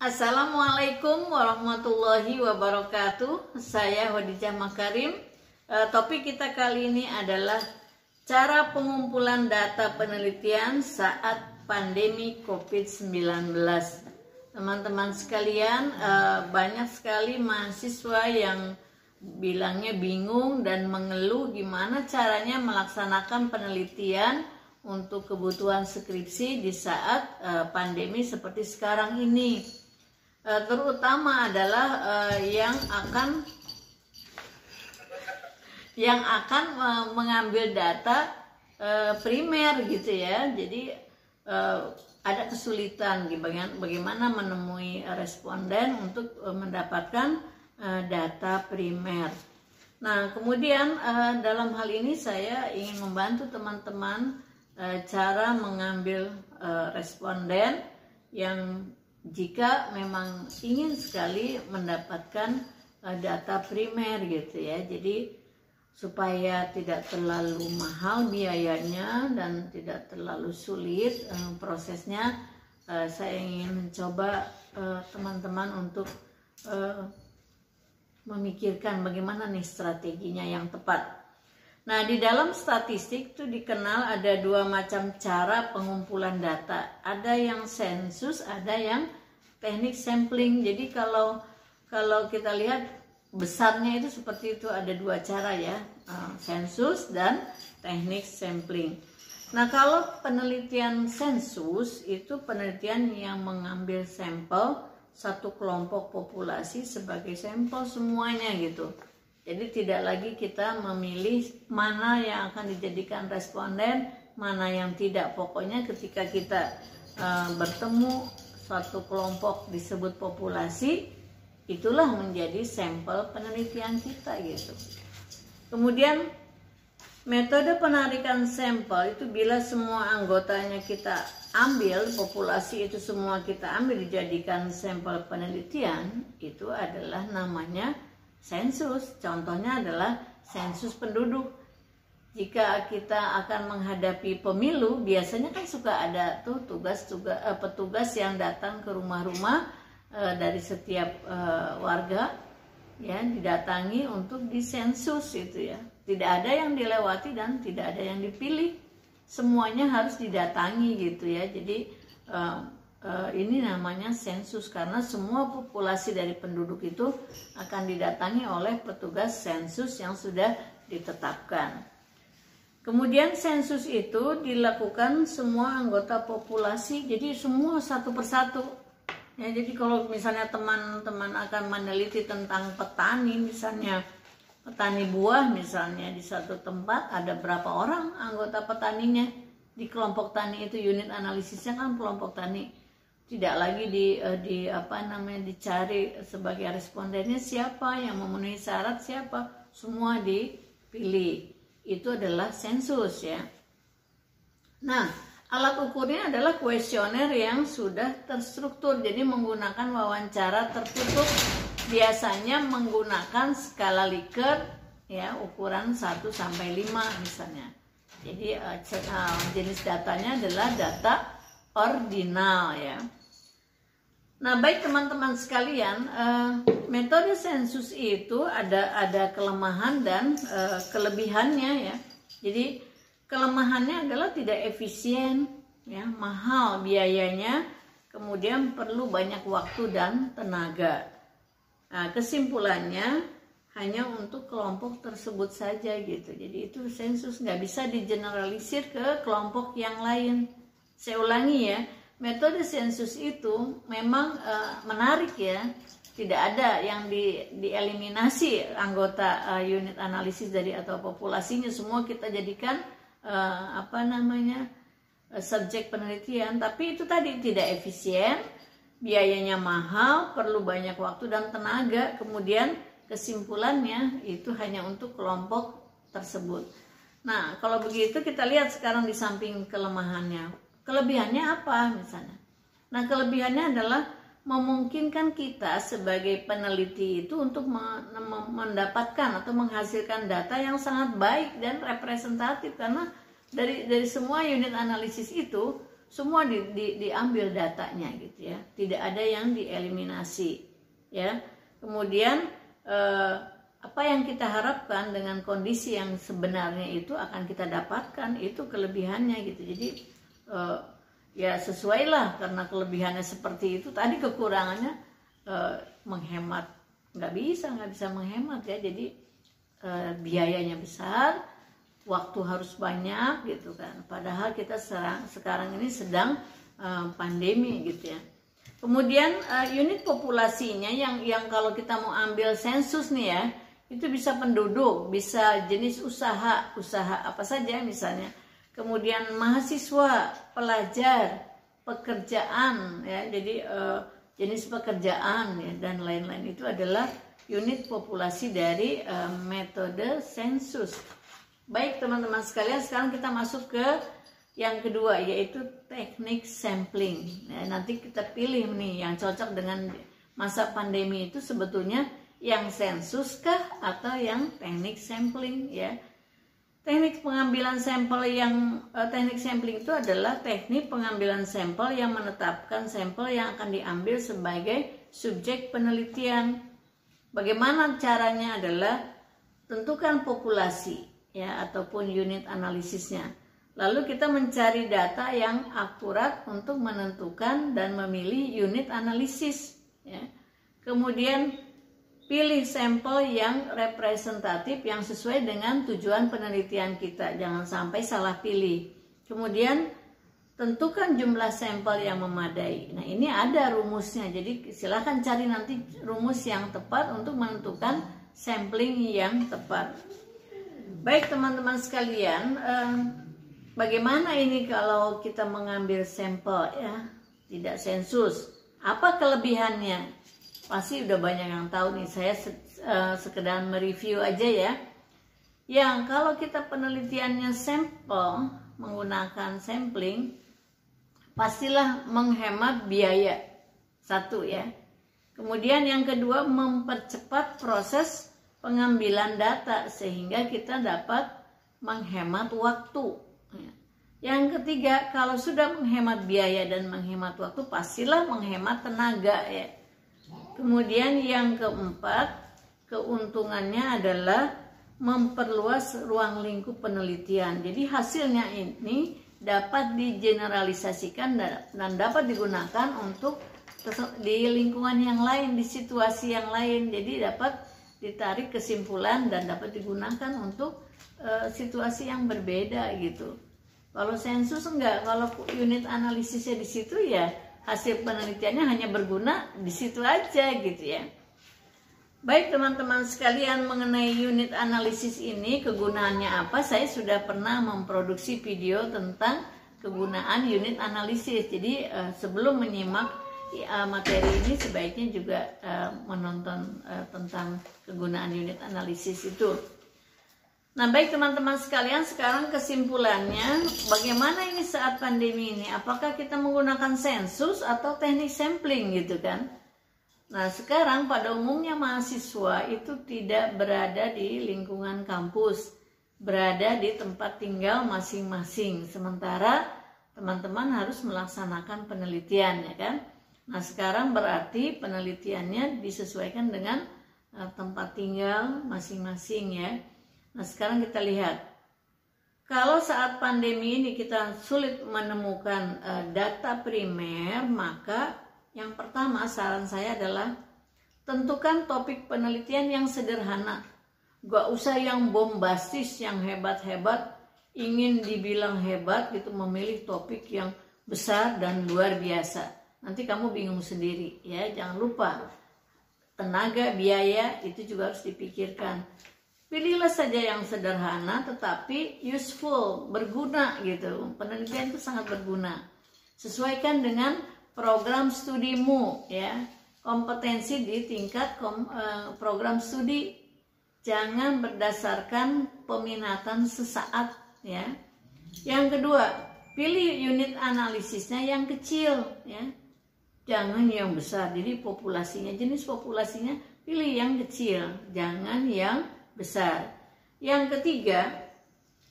Assalamualaikum warahmatullahi wabarakatuh. Saya Khadijah Makarim. Topik kita kali ini adalah cara pengumpulan data penelitian saat pandemi COVID-19. Teman-teman sekalian, banyak sekali mahasiswa yang bilangnya bingung dan mengeluh gimana caranya melaksanakan penelitian untuk kebutuhan skripsi di saat pandemi seperti sekarang ini. Terutama adalah yang akan mengambil data primer gitu ya. Jadi ada kesulitan bagaimana menemui responden untuk mendapatkan data primer. Nah, kemudian dalam hal ini saya ingin membantu teman-teman cara mengambil responden yang jika memang ingin sekali mendapatkan data primer gitu ya. Jadi supaya tidak terlalu mahal biayanya dan tidak terlalu sulit prosesnya, saya ingin mencoba teman-teman untuk memikirkan bagaimana nih strateginya yang tepat. Nah, di dalam statistik itu dikenal ada dua macam cara pengumpulan data. Ada yang sensus, ada yang teknik sampling. Jadi kalau kita lihat besarnya itu seperti itu, ada dua cara ya, sensus dan teknik sampling. Nah, kalau penelitian sensus itu penelitian yang mengambil sampel satu kelompok populasi sebagai sampel semuanya gitu. Jadi tidak lagi kita memilih mana yang akan dijadikan responden, mana yang tidak. Pokoknya ketika kita bertemu suatu kelompok disebut populasi, itulah menjadi sampel penelitian kita gitu. Kemudian metode penarikan sampel itu bila semua anggotanya kita ambil, populasi itu semua kita ambil dijadikan sampel penelitian, itu adalah namanya sensus. Contohnya adalah sensus penduduk. Jika kita akan menghadapi pemilu, biasanya kan suka ada tuh petugas yang datang ke rumah-rumah dari setiap warga ya, didatangi untuk disensus itu ya. Tidak ada yang dilewati dan tidak ada yang dipilih. Semuanya harus didatangi gitu ya. Jadi ini namanya sensus karena semua populasi dari penduduk itu akan didatangi oleh petugas sensus yang sudah ditetapkan. Kemudian sensus itu dilakukan semua anggota populasi, jadi semua satu persatu. Ya, jadi kalau misalnya teman-teman akan meneliti tentang petani, misalnya petani buah misalnya di satu tempat ada berapa orang anggota petaninya, di kelompok tani itu unit analisisnya kan kelompok tani. Tidak lagi dicari sebagai respondennya siapa, yang memenuhi syarat siapa, semua dipilih. Itu adalah sensus ya. Nah, alat ukurnya adalah kuesioner yang sudah terstruktur, jadi menggunakan wawancara tertutup, biasanya menggunakan skala Likert ya, ukuran 1 sampai 5 misalnya. Jadi jenis datanya adalah data ordinal ya. Nah, baik teman-teman sekalian, metode sensus itu ada kelemahan dan kelebihannya ya. Jadi kelemahannya adalah tidak efisien ya, mahal biayanya, kemudian perlu banyak waktu dan tenaga. Nah, kesimpulannya hanya untuk kelompok tersebut saja gitu. Jadi itu sensus nggak bisa digeneralisir ke kelompok yang lain. Saya ulangi ya, metode sensus itu memang menarik ya. Tidak ada yang dieliminasi anggota unit analisis dari atau populasinya, semua kita jadikan subjek penelitian. Tapi itu tadi tidak efisien, biayanya mahal, perlu banyak waktu dan tenaga. Kemudian kesimpulannya itu hanya untuk kelompok tersebut. Nah, kalau begitu kita lihat sekarang di samping kelemahannya. Kelebihannya apa misalnya? Nah, kelebihannya adalah memungkinkan kita sebagai peneliti itu untuk mendapatkan atau menghasilkan data yang sangat baik dan representatif, karena dari semua unit analisis itu semua diambil datanya gitu ya, tidak ada yang dieliminasi ya. Kemudian apa yang kita harapkan dengan kondisi yang sebenarnya itu akan kita dapatkan, itu kelebihannya gitu. Jadi ya sesuailah, karena kelebihannya seperti itu, tadi kekurangannya menghemat nggak bisa menghemat ya. Jadi biayanya besar, waktu harus banyak gitu kan, padahal kita sekarang ini sedang pandemi gitu ya. Kemudian unit populasinya yang kalau kita mau ambil sensus nih ya, itu bisa penduduk, bisa jenis usaha apa saja misalnya, kemudian mahasiswa, pelajar, pekerjaan ya, jadi jenis pekerjaan ya, dan lain-lain. Itu adalah unit populasi dari metode sensus. Baik teman-teman sekalian, sekarang kita masuk ke yang kedua, yaitu teknik sampling. Nanti kita pilih nih yang cocok dengan masa pandemi itu, sebetulnya yang sensus kah atau yang teknik sampling ya. Teknik pengambilan sampel teknik sampling itu adalah teknik pengambilan sampel yang menetapkan sampel yang akan diambil sebagai subjek penelitian. Bagaimana caranya adalah tentukan populasi ya, ataupun unit analisisnya. Lalu kita mencari data yang akurat untuk menentukan dan memilih unit analisis ya. Kemudian pilih sampel yang representatif yang sesuai dengan tujuan penelitian kita, jangan sampai salah pilih. Kemudian tentukan jumlah sampel yang memadai. Nah, ini ada rumusnya, jadi silakan cari nanti rumus yang tepat untuk menentukan sampling yang tepat. Baik teman-teman sekalian, bagaimana ini kalau kita mengambil sampel ya, tidak sensus? Apa kelebihannya? Pasti udah banyak yang tahu nih, saya sekedar mereview aja ya. Yang kalau kita penelitiannya sampel, menggunakan sampling, pastilah menghemat biaya, satu ya. Kemudian yang kedua, mempercepat proses pengambilan data sehingga kita dapat menghemat waktu. Yang ketiga, kalau sudah menghemat biaya dan menghemat waktu, pastilah menghemat tenaga ya. Kemudian yang keempat, keuntungannya adalah memperluas ruang lingkup penelitian. Jadi hasilnya ini dapat digeneralisasikan dan dapat digunakan untuk di lingkungan yang lain, di situasi yang lain. Jadi dapat ditarik kesimpulan dan dapat digunakan untuk situasi yang berbeda gitu. Kalau sensus enggak, kalau unit analisisnya di situ ya hasil penelitiannya hanya berguna di situ aja gitu ya. Baik teman-teman sekalian, mengenai unit analisis ini kegunaannya apa, saya sudah pernah memproduksi video tentang kegunaan unit analisis. Jadi sebelum menyimak materi ini sebaiknya juga menonton tentang kegunaan unit analisis itu. Nah baik teman-teman sekalian, sekarang kesimpulannya, bagaimana ini saat pandemi ini? Apakah kita menggunakan sensus atau teknik sampling gitu kan? Nah sekarang pada umumnya mahasiswa itu tidak berada di lingkungan kampus, berada di tempat tinggal masing-masing. Sementara teman-teman harus melaksanakan penelitian ya kan? Nah sekarang berarti penelitiannya disesuaikan dengan tempat tinggal masing-masing ya. Nah sekarang kita lihat, kalau saat pandemi ini kita sulit menemukan data primer, maka yang pertama saran saya adalah tentukan topik penelitian yang sederhana. Gak usah yang bombastis, yang hebat-hebat, ingin dibilang hebat gitu, memilih topik yang besar dan luar biasa. Nanti kamu bingung sendiri ya, jangan lupa tenaga, biaya itu juga harus dipikirkan. Pilihlah saja yang sederhana tetapi useful, berguna gitu. Penelitian itu sangat berguna. Sesuaikan dengan program studimu ya. Kompetensi di tingkat program studi. Jangan berdasarkan peminatan sesaat ya. Yang kedua, pilih unit analisisnya yang kecil ya. Jangan yang besar. Jadi populasinya, jenis populasinya pilih yang kecil, jangan yang besar. Yang ketiga,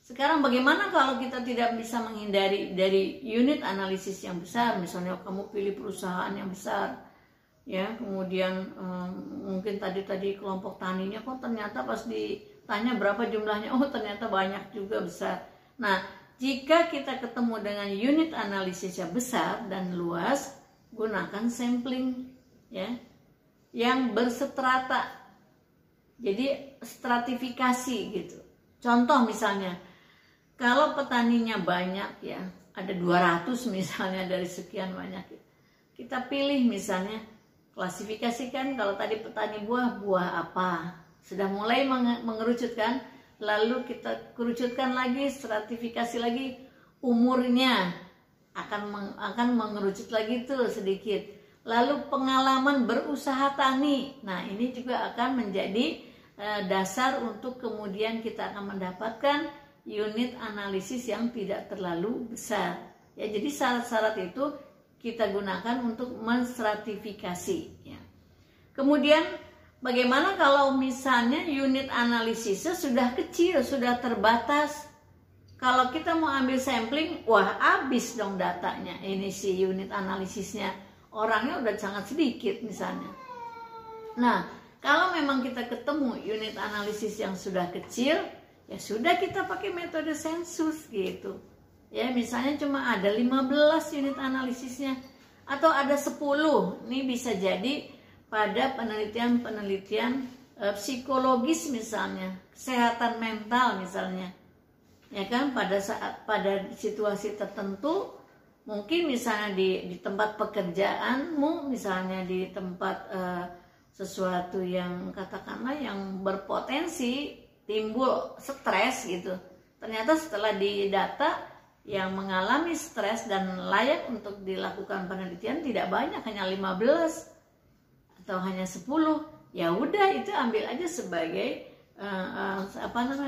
Sekarang bagaimana kalau kita tidak bisa menghindari dari unit analisis yang besar, misalnya kamu pilih perusahaan yang besar, ya, kemudian mungkin tadi kelompok taninya kok ternyata pas ditanya berapa jumlahnya, oh ternyata banyak juga, besar. Nah, jika kita ketemu dengan unit analisis yang besar dan luas, gunakan sampling, ya, yang berstrata, jadi stratifikasi gitu. Contoh misalnya, kalau petaninya banyak, ya, ada 200 misalnya dari sekian banyak, kita pilih misalnya, klasifikasikan. Kalau tadi petani buah apa, sudah mulai mengerucutkan, lalu kita kerucutkan lagi, stratifikasi lagi, umurnya akan mengerucut lagi tuh sedikit. Lalu pengalaman berusaha tani, nah ini juga akan menjadi dasar untuk kemudian kita akan mendapatkan unit analisis yang tidak terlalu besar, ya. Jadi syarat-syarat itu kita gunakan untuk menstratifikasi, ya. Kemudian bagaimana kalau misalnya unit analisisnya sudah kecil, sudah terbatas? Kalau kita mau ambil sampling, wah habis dong datanya, ini si unit analisisnya, orangnya udah sangat sedikit misalnya. Nah, kalau memang kita ketemu unit analisis yang sudah kecil, ya sudah, kita pakai metode sensus gitu. Ya, misalnya cuma ada 15 unit analisisnya atau ada 10. Ini bisa jadi pada penelitian psikologis misalnya, kesehatan mental misalnya. Ya kan, pada situasi tertentu, mungkin misalnya di tempat pekerjaanmu, misalnya di tempat sesuatu yang katakanlah yang berpotensi timbul stres gitu. Ternyata setelah didata, yang mengalami stres dan layak untuk dilakukan penelitian tidak banyak, hanya 15 atau hanya 10. Ya udah, itu ambil aja sebagai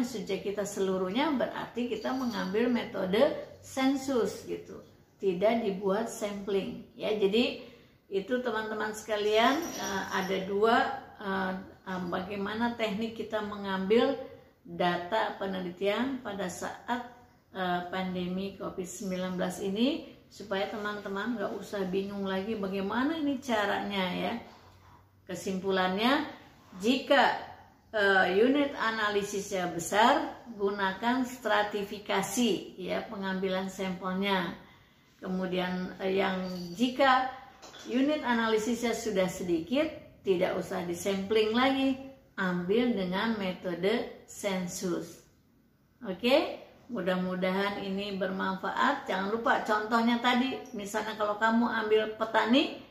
subjek kita seluruhnya, berarti kita mengambil metode sensus gitu. Tidak dibuat sampling, ya. Jadi itu teman-teman sekalian, ada dua bagaimana teknik kita mengambil data penelitian pada saat pandemi COVID-19 ini, supaya teman-teman gak usah bingung lagi bagaimana ini caranya, ya. Kesimpulannya, jika unit analisisnya besar, gunakan stratifikasi, ya, pengambilan sampelnya. Kemudian jika unit analisisnya sudah sedikit, tidak usah disampling lagi, ambil dengan metode sensus. Oke, mudah-mudahan ini bermanfaat. Jangan lupa contohnya tadi, misalnya kalau kamu ambil petani,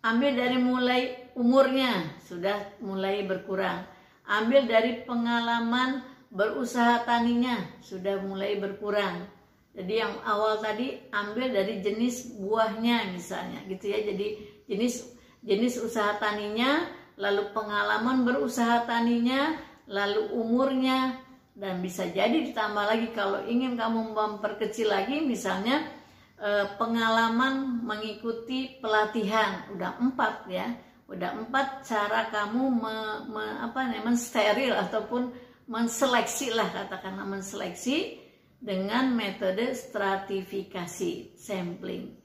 ambil dari mulai umurnya sudah mulai berkurang, ambil dari pengalaman berusaha taninya sudah mulai berkurang. Jadi yang awal tadi ambil dari jenis buahnya misalnya gitu, ya. Jadi jenis usaha taninya, lalu pengalaman berusaha taninya, lalu umurnya, dan bisa jadi ditambah lagi kalau ingin kamu memperkecil lagi, misalnya pengalaman mengikuti pelatihan, udah 4, ya. Udah 4 cara kamu mensteril ataupun menseleksi lah, katakanlah menseleksi dengan metode stratifikasi, sampling.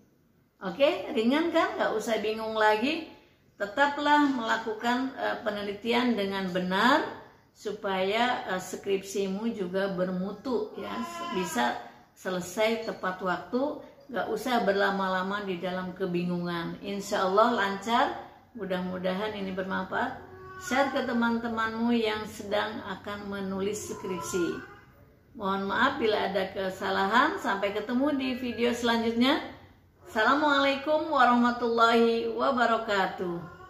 Oke, ringan kan? Gak usah bingung lagi. Tetaplah melakukan penelitian dengan benar supaya skripsimu juga bermutu, ya, bisa selesai tepat waktu. Gak usah berlama-lama di dalam kebingungan. Insya Allah lancar. Mudah-mudahan ini bermanfaat. Share ke teman-temanmu yang sedang akan menulis skripsi. Mohon maaf bila ada kesalahan. Sampai ketemu di video selanjutnya. Assalamualaikum warahmatullahi wabarakatuh.